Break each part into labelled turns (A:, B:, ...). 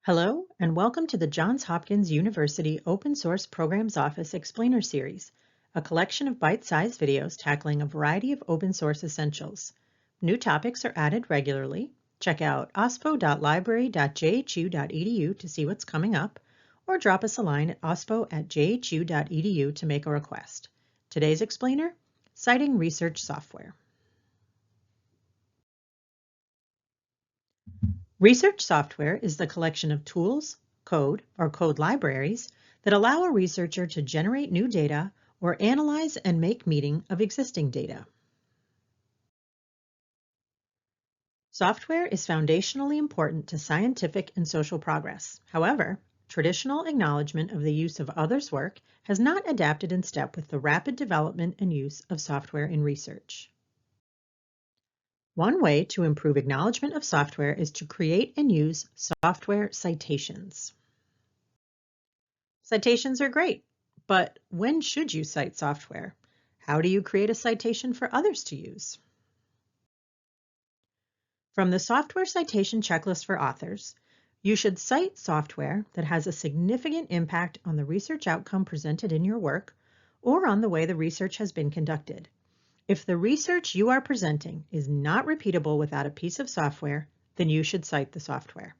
A: Hello, and welcome to the Johns Hopkins University Open Source Programs Office Explainer Series, a collection of bite-sized videos tackling a variety of open source essentials. New topics are added regularly. Check out ospo.library.jhu.edu to see what's coming up, or drop us a line at ospo@jhu.edu to make a request. Today's explainer, Citing Research Software. Research software is the collection of tools, code, or code libraries that allow a researcher to generate new data or analyze and make meaning of existing data. Software is foundationally important to scientific and social progress. However, traditional acknowledgement of the use of others' work has not adapted in step with the rapid development and use of software in research. One way to improve acknowledgement of software is to create and use software citations. Citations are great, but when should you cite software? How do you create a citation for others to use? From the Software Citation Checklist for Authors, you should cite software that has a significant impact on the research outcome presented in your work or on the way the research has been conducted. If the research you are presenting is not repeatable without a piece of software, then you should cite the software.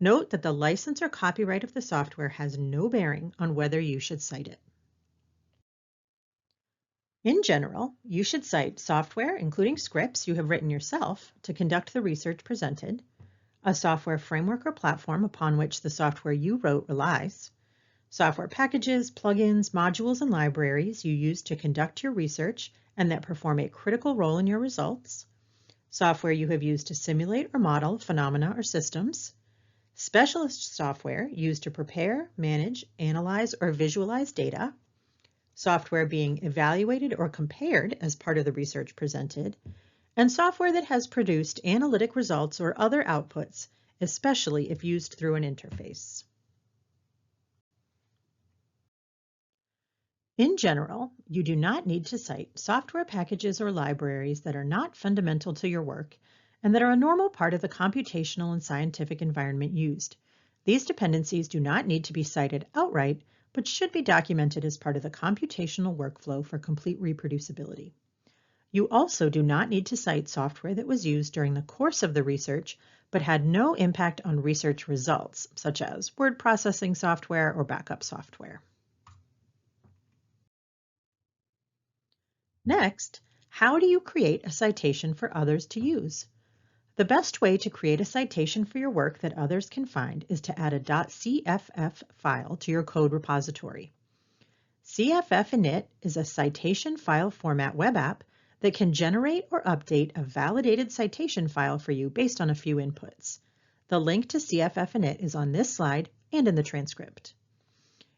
A: Note that the license or copyright of the software has no bearing on whether you should cite it. In general, you should cite software, including scripts you have written yourself to conduct the research presented, a software framework or platform upon which the software you wrote relies, software packages, plugins, modules, and libraries you use to conduct your research and that perform a critical role in your results, software you have used to simulate or model phenomena or systems, specialist software used to prepare, manage, analyze, or visualize data, software being evaluated or compared as part of the research presented, and software that has produced analytic results or other outputs, especially if used through an interface. In general, you do not need to cite software packages or libraries that are not fundamental to your work and that are a normal part of the computational and scientific environment used. These dependencies do not need to be cited outright, but should be documented as part of the computational workflow for complete reproducibility. You also do not need to cite software that was used during the course of the research but had no impact on research results, such as word processing software or backup software. Next, how do you create a citation for others to use? The best way to create a citation for your work that others can find is to add a .cff file to your code repository. CFF init is a citation file format web app that can generate or update a validated citation file for you based on a few inputs. The link to CFF init is on this slide and in the transcript.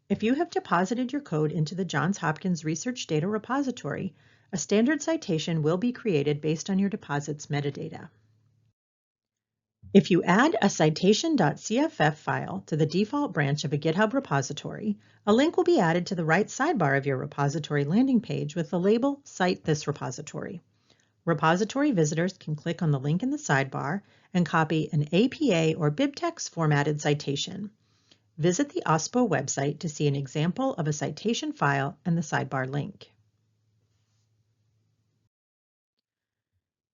A: If you have deposited your code into the Johns Hopkins Research Data Repository, a standard citation will be created based on your deposit's metadata. If you add a citation.cff file to the default branch of a GitHub repository, a link will be added to the right sidebar of your repository landing page with the label Cite this repository. Repository visitors can click on the link in the sidebar and copy an APA or BibTeX formatted citation. Visit the OSPO website to see an example of a citation file and the sidebar link.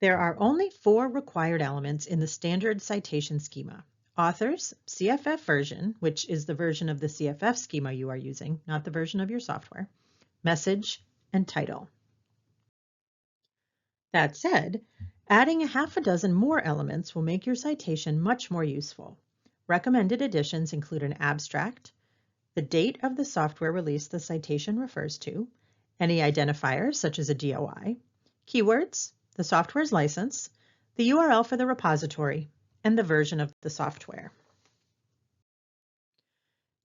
A: There are only 4 required elements in the standard citation schema: authors, CFF version, which is the version of the CFF schema you are using, not the version of your software, message, and title. That said, adding a half a dozen more elements will make your citation much more useful. Recommended additions include an abstract, the date of the software release the citation refers to, any identifiers such as a DOI, keywords, the software's license, the URL for the repository, and the version of the software.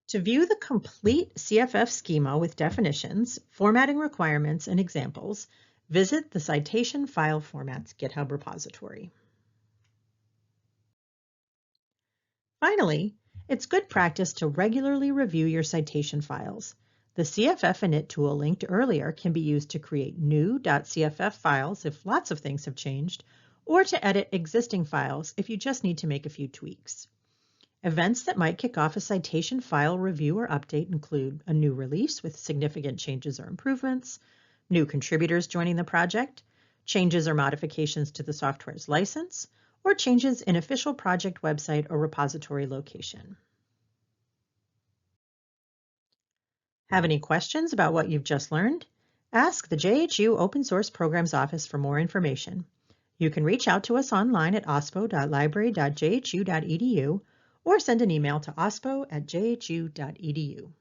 A: To view the complete CFF schema with definitions, formatting requirements, and examples, visit the Citation File Formats GitHub repository. Finally, it's good practice to regularly review your citation files. The CFF init tool linked earlier can be used to create new .cff files if lots of things have changed, or to edit existing files if you just need to make a few tweaks. Events that might kick off a citation file review or update include a new release with significant changes or improvements, new contributors joining the project, changes or modifications to the software's license, or changes in official project website or repository location. Have any questions about what you've just learned? Ask the JHU Open Source Programs Office for more information. You can reach out to us online at ospo.library.jhu.edu or send an email to ospo@jhu.edu.